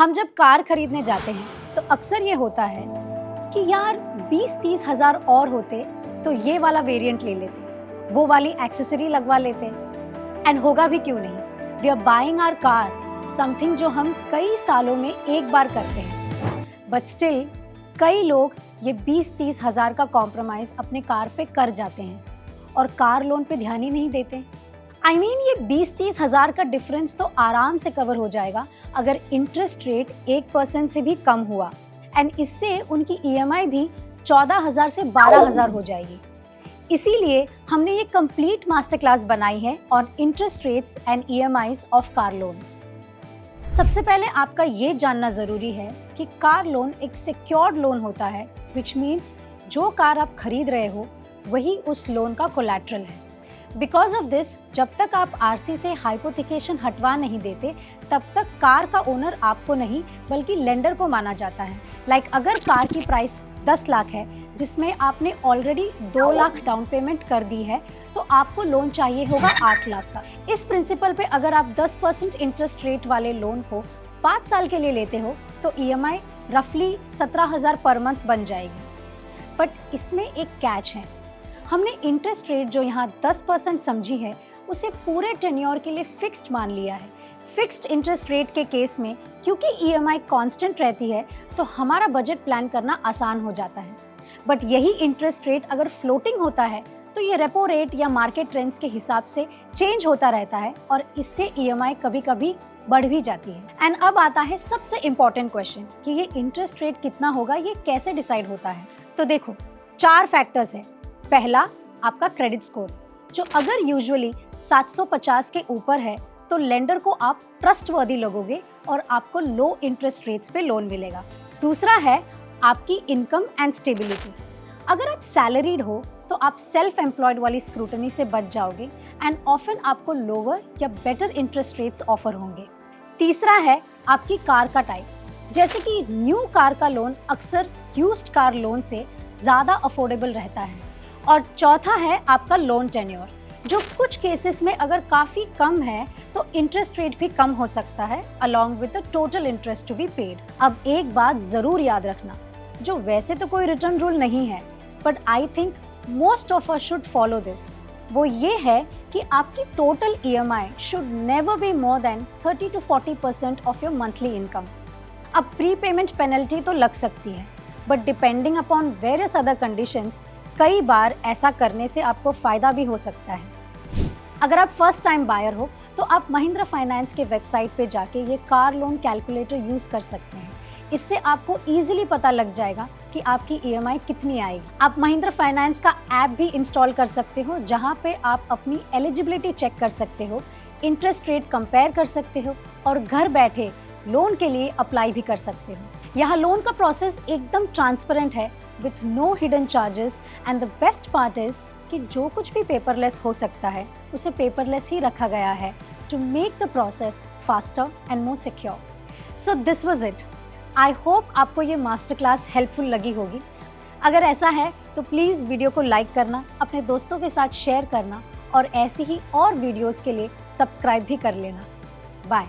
हम जब कार खरीदने जाते हैं तो अक्सर ये होता है कि यार 20-30 हज़ार और होते तो ये वाला वेरिएंट ले लेते, वो वाली एक्सेसरी लगवा लेते। एंड होगा भी क्यों नहीं, we are buying our car, something जो हम कई सालों में एक बार करते हैं। बट स्टिल कई लोग ये 20-30 हज़ार का कॉम्प्रोमाइज़ अपने कार पे कर जाते हैं और कार लोन पे ध्यान ही नहीं देते। I mean, ये 20-30 हज़ार का डिफरेंस तो आराम से कवर हो जाएगा अगर इंटरेस्ट रेट 1% से भी कम हुआ, एंड इससे उनकी EMI भी 14,000 से 12,000 हो जाएगी। इसीलिए हमने ये कंप्लीट मास्टर क्लास बनाई है on interest rates and EMIs of car loans. सबसे पहले आपका ये जानना ज़रूरी है कि कार लोन एक सिक्योर्ड लोन होता है, विच मीन्स जो कार आप खरीद रहे हो वही उस लोन का कोलैटरल है। बिकॉज ऑफ दिस, जब तक आप RC से हाइपोथिकेशन हटवा नहीं देते तब तक कार का ओनर आपको नहीं बल्कि लेंडर को माना जाता है। लाइक अगर कार की प्राइस 10 लाख है जिसमें आपने ऑलरेडी 2 लाख डाउन पेमेंट कर दी है तो आपको लोन चाहिए होगा 8 लाख का। इस प्रिंसिपल पे अगर आप 10% इंटरेस्ट रेट वाले लोन को 5 साल के लिए लेते हो तो EMI रफली 17,000 पर मंथ बन जाएगी। बट इसमें एक कैच है, हमने इंटरेस्ट रेट जो यहाँ 10% समझी है उसे पूरे टेन्योर के लिए फिक्स्ड मान लिया है। फिक्स्ड इंटरेस्ट रेट के केस में क्योंकि EMI कांस्टेंट रहती है तो हमारा बजट प्लान करना आसान हो जाता है। बट यही इंटरेस्ट रेट अगर फ्लोटिंग होता है तो ये रेपो रेट या मार्केट ट्रेंड्स के हिसाब से चेंज होता रहता है और इससे EMI कभी कभी बढ़ भी जाती है। एंड अब आता है सबसे इम्पॉर्टेंट क्वेश्चन कि ये इंटरेस्ट रेट कितना होगा, ये कैसे डिसाइड होता है। तो देखो 4 फैक्टर्स हैं। पहला, आपका क्रेडिट स्कोर, जो अगर यूजुअली 750 के ऊपर है तो लेंडर को आप ट्रस्टवर्दी लगोगे और आपको लो इंटरेस्ट रेट्स पे लोन मिलेगा। दूसरा है आपकी इनकम एंड स्टेबिलिटी, अगर आप सैलरीड हो तो आप सेल्फ एम्प्लॉयड वाली स्क्रूटनी से बच जाओगे एंड ऑफन आपको लोअर या बेटर इंटरेस्ट रेट्स ऑफर होंगे। तीसरा है आपकी कार का टाइप, जैसे कि न्यू कार का लोन अक्सर यूज्ड कार लोन से ज़्यादा अफोर्डेबल रहता है। और चौथा है आपका लोन टेन्योर, जो कुछ केसेस में अगर काफ़ी कम है तो इंटरेस्ट रेट भी कम हो सकता है along with the total interest to be paid. अब एक बात ज़रूर याद रखना, जो वैसे तो कोई रिटर्न रूल नहीं है but I think most of us should follow this, वो ये है कि आपकी total EMI should never be more than 30 to 40% of your monthly income. अब प्री पेमेंट पेनल्टी तो लग सकती है but depending upon various other conditions कई बार ऐसा करने से आपको फ़ायदा भी हो सकता है। अगर आप फर्स्ट टाइम बायर हो तो आप महिंद्रा फाइनेंस के वेबसाइट पे जाके ये कार लोन कैलकुलेटर यूज़ कर सकते हैं। इससे आपको इजीली पता लग जाएगा कि आपकी EMI कितनी आएगी। आप महिंद्रा फाइनेंस का ऐप भी इंस्टॉल कर सकते हो, जहाँ पे आप अपनी एलिजिबिलिटी चेक कर सकते हो, इंटरेस्ट रेट कंपेयर कर सकते हो और घर बैठे लोन के लिए अप्लाई भी कर सकते हो। यहाँ लोन का प्रोसेस एकदम ट्रांसपेरेंट है with no hidden charges, and the best part is कि जो कुछ भी पेपरलेस हो सकता है उसे पेपरलेस ही रखा गया है to make the process faster and more secure. So this was it. I hope आपको ये मास्टर क्लास हेल्पफुल लगी होगी। अगर ऐसा है तो प्लीज़ वीडियो को लाइक करना, अपने दोस्तों के साथ शेयर करना और ऐसी ही और वीडियोज़ के लिए सब्सक्राइब भी कर लेना। बाय।